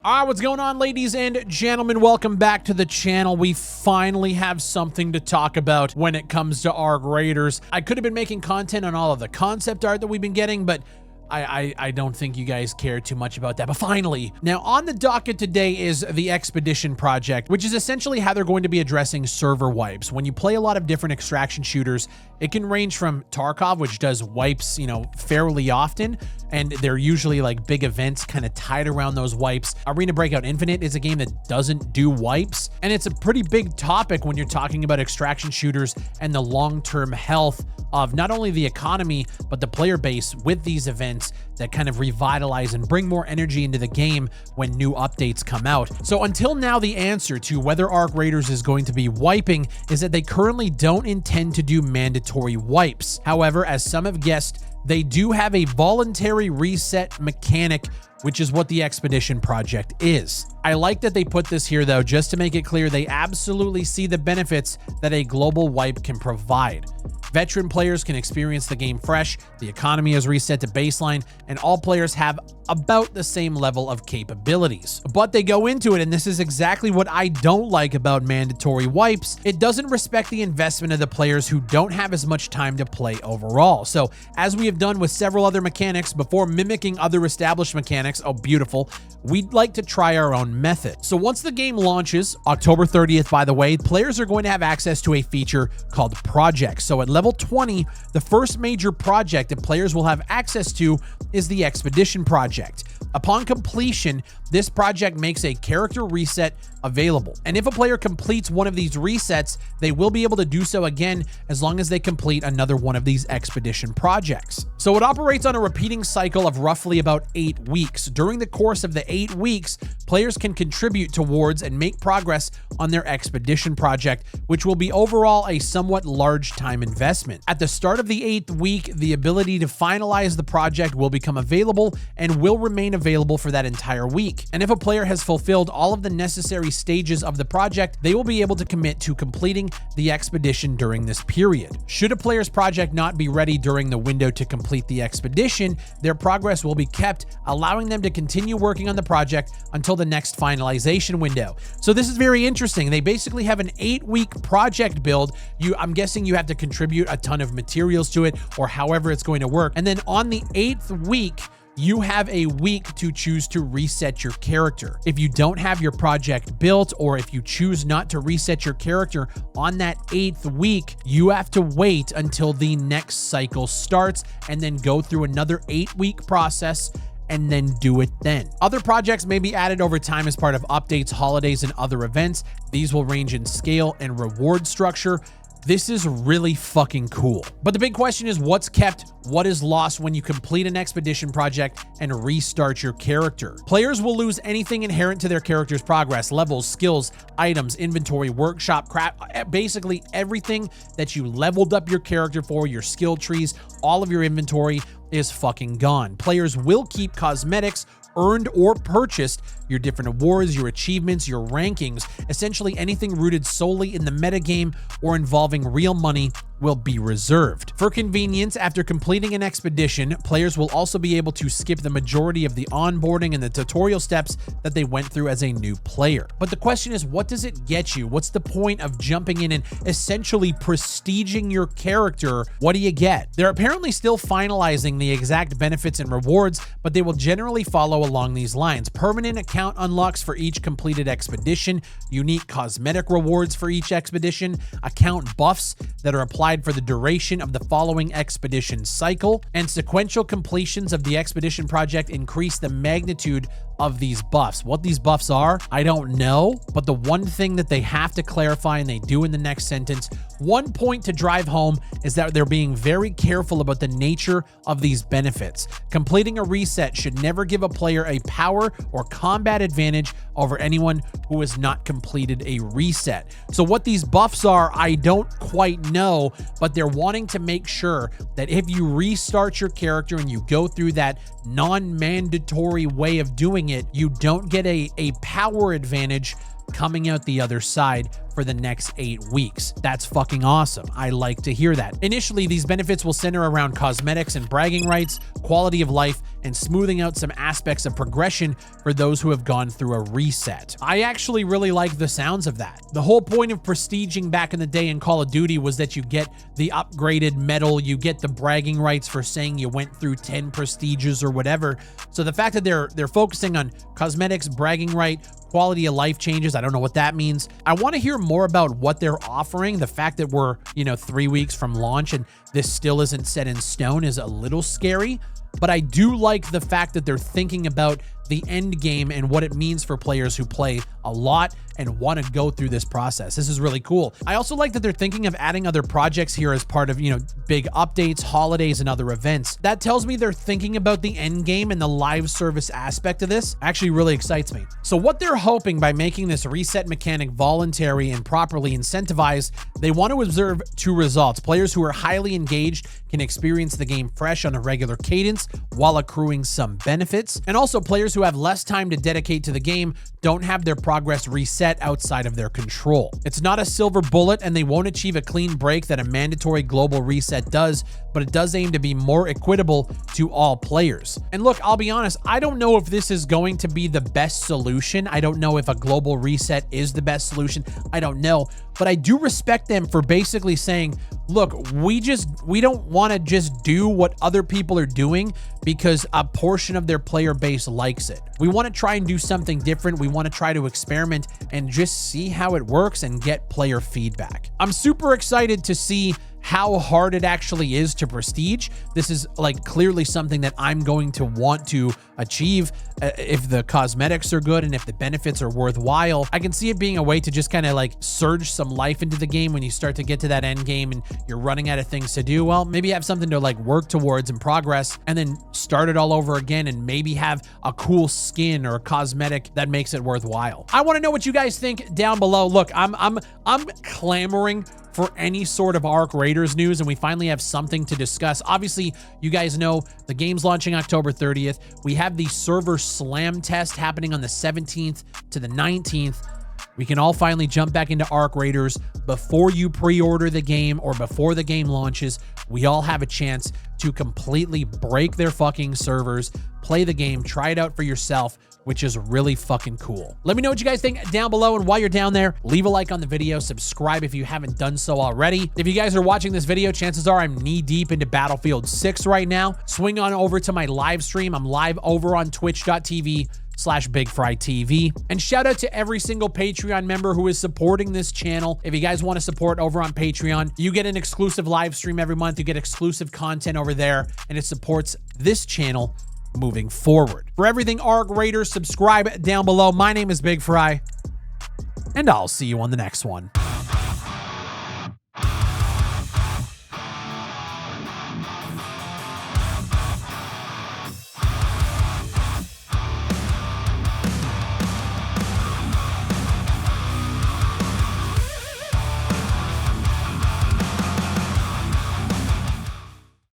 All right, what's going on, ladies and gentlemen? Welcome back to the channel. We finally have something to talk about when it comes to ARC Raiders. I could have been making content on all of the concept art that we've been getting, but I don't think you guys care too much about that, but finally. Now, on the docket today is the Expedition Project, which is essentially how they're going to be addressing server wipes. When you play a lot of different extraction shooters, it can range from Tarkov, which does wipes, fairly often, and they're usually like big events kind of tied around those wipes. Arena Breakout Infinite is a game that doesn't do wipes, and it's a pretty big topic when you're talking about extraction shooters and the long-term health of not only the economy, but the player base with these events that kind of revitalize and bring more energy into the game when new updates come out. So until now, the answer to whether ARC Raiders is going to be wiping is that they currently don't intend to do mandatory wipes. However, as some have guessed, they do have a voluntary reset mechanic, which is what the Expedition Project is. I like that they put this here, though, just to make it clear they absolutely see the benefits that a global wipe can provide. Veteran players can experience the game fresh, the economy is reset to baseline, and all players have about the same level of capabilities. But they go into it, and this is exactly what I don't like about mandatory wipes. It doesn't respect the investment of the players who don't have as much time to play overall. So, as we have done with several other mechanics before mimicking other established mechanics, oh beautiful, we'd like to try our own method. So once the game launches, October 30th, by the way, players are going to have access to a feature called Projects. So at level 20, the first major project that players will have access to is the Expedition Project. Upon completion, this project makes a character reset available. And if a player completes one of these resets, they will be able to do so again as long as they complete another one of these Expedition projects. So it operates on a repeating cycle of roughly about 8 weeks. During the course of the 8 weeks, players can contribute towards and make progress on their Expedition project, which will be overall a somewhat large time investment. At the start of the 8th week, the ability to finalize the project will become available and will remain available for that entire week. And if a player has fulfilled all of the necessary stages of the project, they will be able to commit to completing the expedition during this period. Should a player's project not be ready during the window to complete the expedition, their progress will be kept, allowing them to continue working on the project until the next finalization window. So this is very interesting. They basically have an 8-week project build. I'm guessing you have to contribute a ton of materials to it, or however it's going to work. And then on the 8th week, you have a week to choose to reset your character. If you don't have your project built, or if you choose not to reset your character on that 8th week, you have to wait until the next cycle starts and then go through another 8-week process and then do it then. Other projects may be added over time as part of updates, holidays, and other events. These will range in scale and reward structure. This is really fucking cool. But the big question is what's kept, what is lost when you complete an expedition project and restart your character. Players will lose anything inherent to their character's progress, levels, skills, items, inventory, workshop, craft, basically everything that you leveled up your character for, your skill trees, all of your inventory is fucking gone. Players will keep cosmetics, earned or purchased, your different awards, your achievements, your rankings, essentially anything rooted solely in the metagame or involving real money will be reserved. For convenience, after completing an expedition, players will also be able to skip the majority of the onboarding and the tutorial steps that they went through as a new player. But the question is, what does it get you? What's the point of jumping in and essentially prestiging your character? What do you get? They're apparently still finalizing the exact benefits and rewards, but they will generally follow along these lines. Permanent account unlocks for each completed expedition, unique cosmetic rewards for each expedition, account buffs that are applied for the duration of the following expedition cycle, and sequential completions of the expedition project increase the magnitude of these buffs. What these buffs are, I don't know, but the one thing that they have to clarify, and they do in the next sentence, one point to drive home is that they're being very careful about the nature of these benefits. Completing a reset should never give a player a power or combat advantage over anyone who has not completed a reset. So what these buffs are, I don't quite know, but they're wanting to make sure that if you restart your character and you go through that non-mandatory way of doing it, you don't get a power advantage coming out the other side for the next 8 weeks. That's fucking awesome. I like to hear that. Initially, these benefits will center around cosmetics and bragging rights, quality of life, and smoothing out some aspects of progression for those who have gone through a reset. I actually really like the sounds of that. The whole point of prestiging back in the day in Call of Duty was that you get the upgraded medal, you get the bragging rights for saying you went through 10 prestiges or whatever. So the fact that they're focusing on cosmetics, bragging right, quality of life changes, I don't know what that means. I want to hear more about what they're offering. The fact that we're, 3 weeks from launch and this still isn't set in stone is a little scary. But I do like the fact that they're thinking about the end game and what it means for players who play a lot and want to go through this process. This is really cool. I also like that they're thinking of adding other projects here as part of, big updates, holidays, and other events. That tells me they're thinking about the end game and the live service aspect of this. Actually really excites me. So what they're hoping by making this reset mechanic voluntary and properly incentivized, they want to observe 2 results. Players who are highly engaged can experience the game fresh on a regular cadence while accruing some benefits. And also players who have less time to dedicate to the game don't have their progress reset outside of their control. It's not a silver bullet and they won't achieve a clean break that a mandatory global reset does, but it does aim to be more equitable to all players. And look, I'll be honest, I don't know if this is going to be the best solution. I don't know if a global reset is the best solution. I don't know, but I do respect them for basically saying, look, we don't want to just do what other people are doing because a portion of their player base likes it. We want to try and do something different. We want to try to experiment and just see how it works and get player feedback. I'm super excited to see how hard it actually is to prestige. This is clearly something that I'm going to want to achieve if the cosmetics are good and if the benefits are worthwhile. I can see it being a way to just kind of surge some life into the game when you start to get to that end game and you're running out of things to do. Well, maybe have something to work towards and progress and then start it all over again and maybe have a cool skin or a cosmetic that makes it worthwhile. I want to know what you guys think down below. Look, I'm clamoring for any sort of Arc Raiders news, and we finally have something to discuss. Obviously, you guys know the game's launching October 30th. We have the server slam test happening on the 17th to the 19th. We can all finally jump back into Arc Raiders before you pre-order the game or before the game launches. We all have a chance to completely break their fucking servers, play the game, try it out for yourself, which is really fucking cool. Let me know what you guys think down below, and while you're down there, leave a like on the video, subscribe if you haven't done so already. If you guys are watching this video, chances are I'm knee deep into Battlefield 6 right now. Swing on over to my live stream. I'm live over on twitch.tv/BigfryTV. And shout out to every single Patreon member who is supporting this channel. If you guys want to support over on Patreon, you get an exclusive live stream every month. You get exclusive content over there, and it supports this channel moving forward. For everything Arc Raiders, subscribe down below. My name is Big Fry, and I'll see you on the next one.